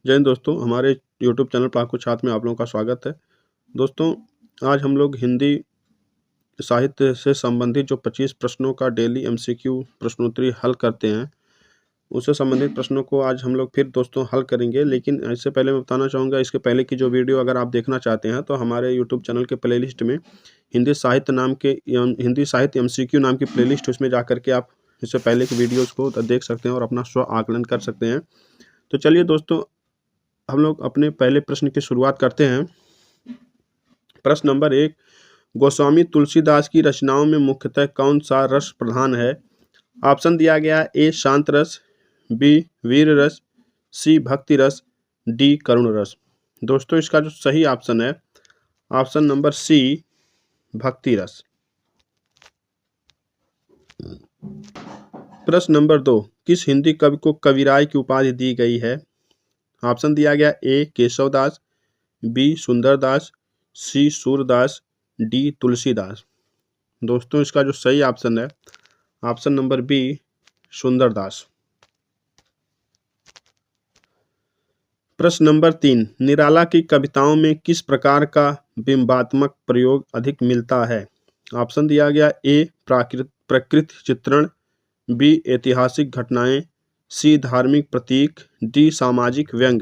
जय हिंद दोस्तों, हमारे यूट्यूब चैनल पढ़ाकू छात्र में आप लोगों का स्वागत है। दोस्तों, आज हम लोग हिंदी साहित्य से संबंधित जो 25 प्रश्नों का डेली एमसीक्यू प्रश्नोत्तरी हल करते हैं, उससे संबंधित प्रश्नों को आज हम लोग फिर दोस्तों हल करेंगे। लेकिन इससे पहले मैं बताना चाहूँगा, इसके पहले की जो वीडियो अगर आप देखना चाहते हैं तो हमारे यूट्यूब चैनल के प्लेलिस्ट में हिंदी साहित्य एमसीक्यू नाम की प्लेलिस्ट, उसमें जा करके आप इससे पहले की वीडियोज़ को देख सकते हैं और अपना स्व आकलन कर सकते हैं। तो चलिए दोस्तों, हम लोग अपने पहले प्रश्न की शुरुआत करते हैं। प्रश्न नंबर 1, गोस्वामी तुलसीदास की रचनाओं में मुख्यतः कौन सा रस प्रधान है? ऑप्शन दिया गया है, ए शांत रस, बी वीर रस, सी भक्ति रस, डी करुण रस। दोस्तों, इसका जो सही ऑप्शन है ऑप्शन नंबर सी, भक्ति रस। प्रश्न नंबर 2, किस हिंदी कवि को कविराय की उपाधि दी गई है? ऑप्शन दिया गया, ए केशवदास, बी सुंदरदास, सी सूरदास, डी तुलसीदास। दोस्तों, इसका जो सही ऑप्शन है ऑप्शन नंबर बी, सुंदरदास। प्रश्न नंबर 3, निराला की कविताओं में किस प्रकार का बिंबात्मक प्रयोग अधिक मिलता है? ऑप्शन दिया गया, ए प्रकृति चित्रण, बी ऐतिहासिक घटनाएं, सी धार्मिक प्रतीक, डी सामाजिक व्यंग।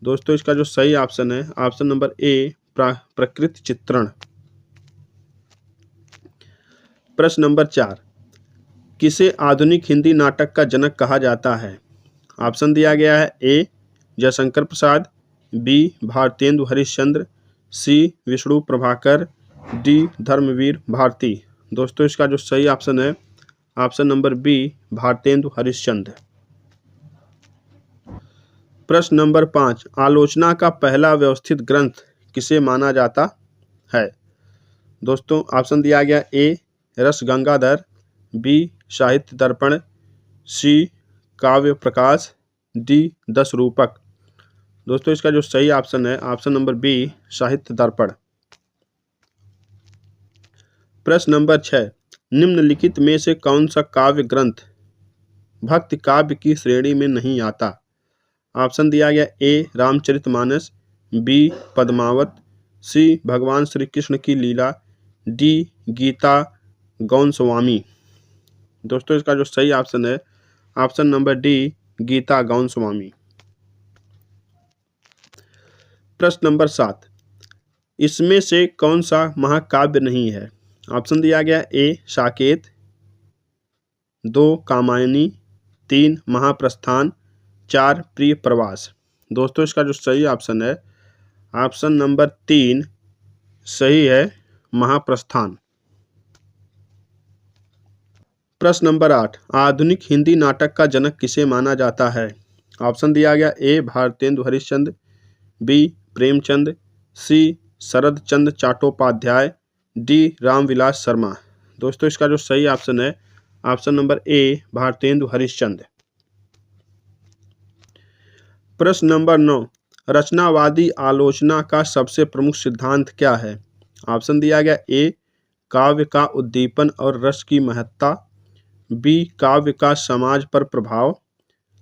दोस्तों, इसका जो सही ऑप्शन है ऑप्शन नंबर ए, प्रकृति चित्रण। प्रश्न नंबर 4, किसे आधुनिक हिंदी नाटक का जनक कहा जाता है? ऑप्शन दिया गया है, A Jaishankar Prasad, B Bharatendu Harishchandra, C Vishnu Prabhakar, D Dharamvir Bharati. दोस्तों, इसका जो सही ऑप्शन है option number B, Bharatendu Harishchandra. प्रश्न नंबर 5, आलोचना का पहला व्यवस्थित ग्रंथ किसे माना जाता है? दोस्तों, ऑप्शन दिया गया, ए रस गंगाधर, बी साहित्य दर्पण, सी काव्य प्रकाश, डी दस रूपक। दोस्तों, इसका जो सही ऑप्शन है ऑप्शन नंबर बी, साहित्य दर्पण। प्रश्न नंबर 6, निम्नलिखित में से कौन सा काव्य ग्रंथ भक्ति काव्य की श्रेणी में नहीं आता? ऑप्शन दिया गया, ए रामचरितमानस, बी पद्मावत, सी भगवान श्री कृष्ण की लीला, डी गीता गौनस्वामी। दोस्तों, इसका जो सही ऑप्शन है ऑप्शन नंबर डी, गीता गौनस्वामी। प्रश्न नंबर 7, इसमें से कौन सा महाकाव्य नहीं है? ऑप्शन दिया गया, ए साकेत, 2 कामायनी, 3 महाप्रस्थान, 4 प्रिय प्रवास। दोस्तों, इसका जो सही ऑप्शन है ऑप्शन नंबर 3 सही है, महाप्रस्थान। प्रश्न नंबर 8, आधुनिक हिंदी नाटक का जनक किसे माना जाता है? ऑप्शन दिया गया, ए भारतेंदु हरिश्चंद्र, बी प्रेमचंद, सी शरद चंद्र चट्टोपाध्याय, डी रामविलास शर्मा। दोस्तों, इसका जो सही ऑप्शन है option number A, Bharatendu Harishchandra. प्रश्न नंबर 9, रचनावादी आलोचना का सबसे प्रमुख सिद्धांत क्या है? ऑप्शन दिया गया, ए काव्य का उद्दीपन और रस की महत्ता, बी काव्य का समाज पर प्रभाव,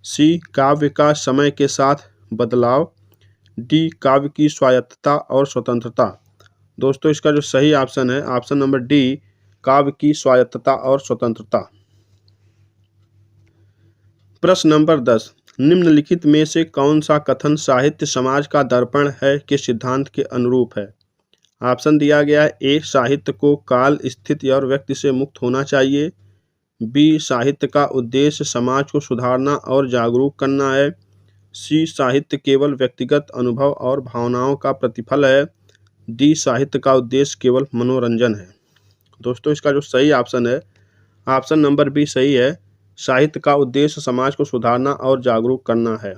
सी काव्य का समय के साथ बदलाव, डी काव्य की स्वायत्तता और स्वतंत्रता। दोस्तों, इसका जो सही ऑप्शन है ऑप्शन नंबर डी, काव्य की स्वायत्तता और स्वतंत्रता। प्रश्न नंबर 10, निम्नलिखित में से कौन सा कथन साहित्य समाज का दर्पण है के सिद्धांत के अनुरूप है? ऑप्शन दिया गया है, ए साहित्य को काल, स्थिति और व्यक्ति से मुक्त होना चाहिए, बी साहित्य का उद्देश्य समाज को सुधारना और जागरूक करना है, सी साहित्य केवल व्यक्तिगत अनुभव और भावनाओं का प्रतिफल है, डी साहित्य का उद्देश्य केवल मनोरंजन है। दोस्तों, इसका जो सही ऑप्शन है ऑप्शन नंबर बी सही है, साहित्य का उद्देश्य समाज को सुधारना और जागरूक करना है।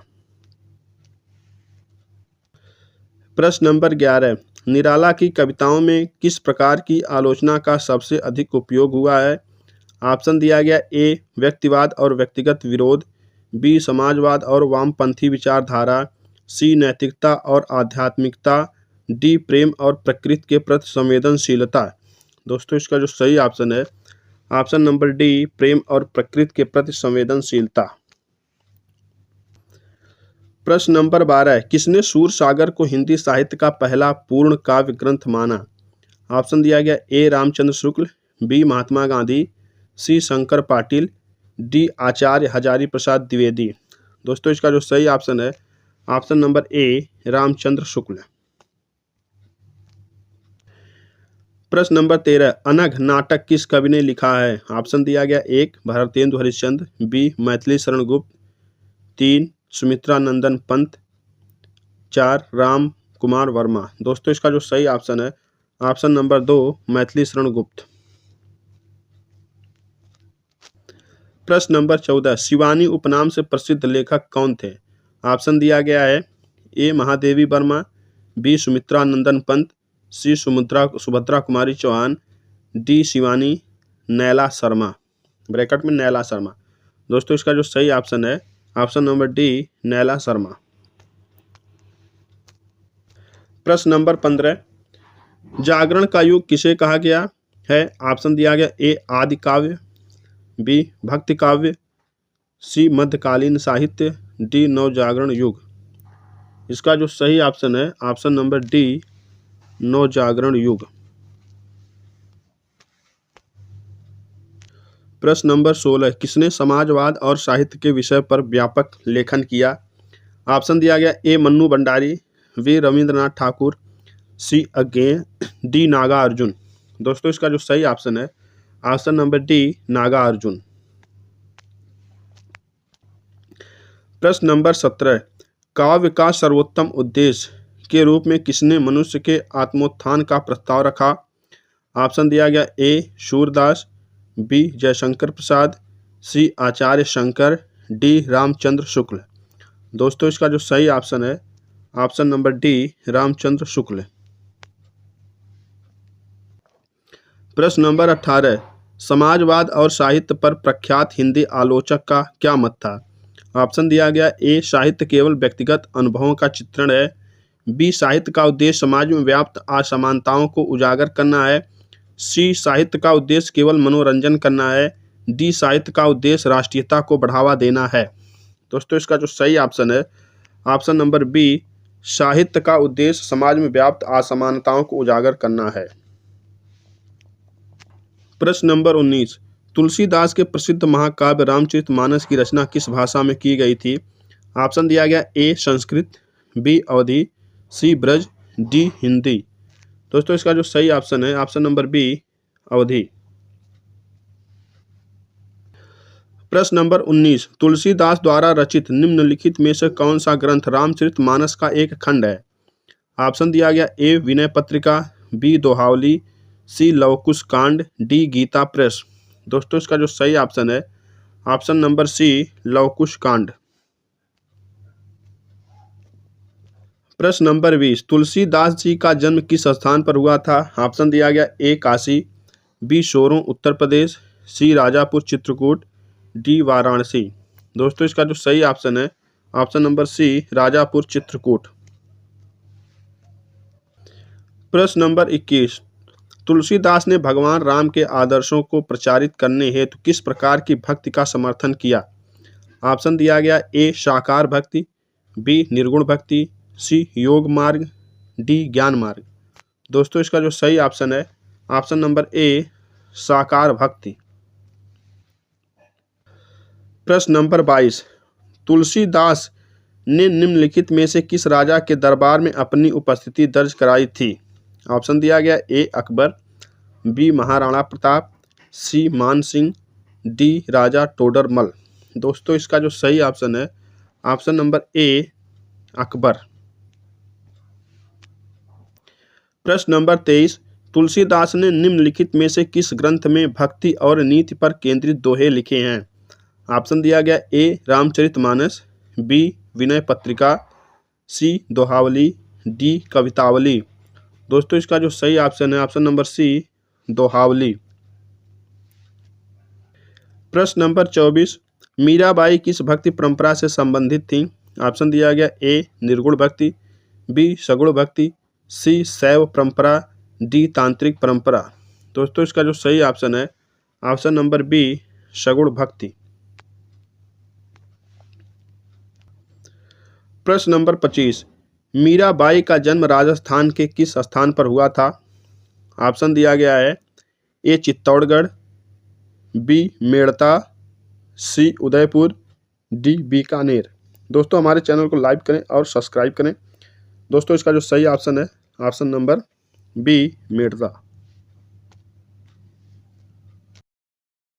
प्रश्न नंबर 11, निराला की कविताओं में किस प्रकार की आलोचना का सबसे अधिक उपयोग हुआ है? ऑप्शन दिया गया, ए व्यक्तिवाद और व्यक्तिगत विरोध, बी समाजवाद और वामपंथी विचारधारा, सी नैतिकता और आध्यात्मिकता, डी प्रेम और प्रकृति के प्रति संवेदनशीलता। दोस्तों, इसका जो सही ऑप्शन है ऑप्शन नंबर डी, प्रेम और प्रकृति के प्रति संवेदनशीलता। प्रश्न नंबर 12, किसने सूर सागर को हिंदी साहित्य का पहला पूर्ण काव्य ग्रंथ माना? ऑप्शन दिया गया ए रामचंद्र शुक्ल, बी महात्मा गांधी, सी शंकर पाटिल, डी आचार्य हजारी प्रसाद द्विवेदी। दोस्तों इसका जो सही ऑप्शन है, option number A Ramchandra Shukla. प्रश्न नंबर 13, अनघ नाटक किस कवि ने लिखा है? ऑप्शन दिया गया एक भारतेंदु हरिश्चंद्र, बी मैथिली शरण गुप्त, 3 सुमित्रा नंदन पंत, 4 राम कुमार वर्मा। दोस्तों इसका जो सही ऑप्शन है, ऑप्शन नंबर 2 मैथिली शरण गुप्त। प्रश्न नंबर 14, शिवानी उपनाम से प्रसिद्ध लेखक कौन थे? ऑप्शन दिया गया है ए महादेवी वर्मा, बी सुमित्रा नंदन पंत, सी सुभद्रा कुमारी चौहान, डी शिवानी नैला शर्मा, ब्रैकेट में नैला शर्मा। दोस्तों इसका जो सही ऑप्शन है, ऑप्शन नंबर डी नैला शर्मा। प्रश्न नंबर 15, जागरण का युग किसे कहा गया है? ऑप्शन दिया गया ए आदि काव्य, बी भक्ति काव्य, सी मध्यकालीन साहित्य, डी नवजागरण युग। इसका जो सही ऑप्शन है, ऑप्शन नंबर डी नवजागरण युग। प्रश्न नंबर 16, किसने समाजवाद और साहित्य के विषय पर व्यापक लेखन किया? ऑप्शन दिया गया A Mannu Bhandari, B Rabindranath Thakur, C Agyeya, D Nagarjun. दोस्तों इसका जो सही ऑप्शन है, option number D Nagarjun. प्रश्न नंबर 17, काव्य का सर्वोत्तम उद्देश्य के रूप में किसने मनुष्य के आत्मोत्थान का प्रस्ताव रखा? ऑप्शन दिया गया ए सूरदास, बी जयशंकर प्रसाद, सी आचार्य शंकर, डी रामचंद्र शुक्ल। दोस्तों इसका जो सही ऑप्शन है, option number D Ramchandra Shukla. प्रश्न नंबर 18, समाजवाद और साहित्य पर प्रख्यात हिंदी आलोचक का क्या मत था? ऑप्शन दिया गया ए साहित्य केवल व्यक्तिगत अनुभवों का चित्रण है, बी साहित्य का उद्देश्य समाज में व्याप्त असमानताओं को उजागर करना है, सी साहित्य का उद्देश्य केवल मनोरंजन करना है, डी साहित्य का उद्देश्य राष्ट्रीयता को बढ़ावा देना है। दोस्तों इसका जो सही ऑप्शन है, ऑप्शन नंबर बी साहित्य का उद्देश्य समाज में व्याप्त असमानताओं को उजागर करना है। प्रश्न नंबर 19, तुलसीदास के प्रसिद्ध महाकाव्य रामचरितमानस की रचना किस भाषा में की गई थी? ऑप्शन दिया गया ए संस्कृत, बी अवधी, सी ब्रज, डी हिंदी। दोस्तों इसका जो सही ऑप्शन है, ऑप्शन नंबर बी अवधी। प्रश्न नंबर 19, तुलसीदास द्वारा रचित निम्नलिखित में से कौन सा ग्रंथ रामचरितमानस का एक खंड है? ऑप्शन दिया गया ए विनय पत्रिका, बी दोहावली, सी लवकुश कांड, डी गीता प्रेस। दोस्तों इसका जो सही ऑप्शन है, ऑप्शन नंबर सी लवकुश कांड। प्रश्न नंबर 20, तुलसीदास जी का जन्म किस स्थान पर हुआ था? ऑप्शन दिया गया A Kashi, B Soron Uttar Pradesh, C Rajapur Chitrakoot, D Varanasi. दोस्तों इसका जो सही ऑप्शन है, option number C Rajapur Chitrakoot. प्रश्न नंबर 21, तुलसीदास ने भगवान राम के आदर्शों को प्रचारित करने हेतु किस प्रकार की भक्ति का समर्थन किया? ऑप्शन दिया गया ए साकार भक्ति, बी निर्गुण भक्ति, सी योग मार्ग, डी ज्ञान मार्ग। दोस्तों इसका जो सही ऑप्शन है, ऑप्शन नंबर ए साकार भक्ति। प्रश्न नंबर 22, तुलसीदास ने निम्नलिखित में से किस राजा के दरबार में अपनी उपस्थिति दर्ज कराई थी? ऑप्शन दिया गया ए अकबर, बी महाराणा प्रताप, सी मान सिंह, डी राजा टोडरमल। दोस्तों इसका जो सही ऑप्शन है, ऑप्शन नंबर ए अकबर। प्रश्न नंबर 23, तुलसीदास ने निम्नलिखित में से किस ग्रंथ में भक्ति और नीति पर केंद्रित दोहे लिखे हैं? ऑप्शन दिया गया ए रामचरितमानस, बी विनय पत्रिका, सी दोहावली, डी कवितावली। दोस्तों इसका जो सही ऑप्शन है, ऑप्शन नंबर सी दोहावली। प्रश्न नंबर 24, मीराबाई किस भक्ति परंपरा से संबंधित थी? ऑप्शन दिया गया ए निर्गुण भक्ति, बी सगुण भक्ति, सी शैव परंपरा, डी तांत्रिक परंपरा। दोस्तों इसका जो सही ऑप्शन है, ऑप्शन नंबर बी सगुण भक्ति। प्रश्न नंबर 25, मीराबाई का जन्म राजस्थान के किस स्थान पर हुआ था? ऑप्शन दिया गया है ए चित्तौड़गढ़, बी मेड़ता, सी उदयपुर, डी बीकानेर। दोस्तों हमारे चैनल को लाइक करें और सब्सक्राइब करें। दोस्तों इसका जो सही ऑप्शन है ऑप्शन नंबर बी मेड़ता।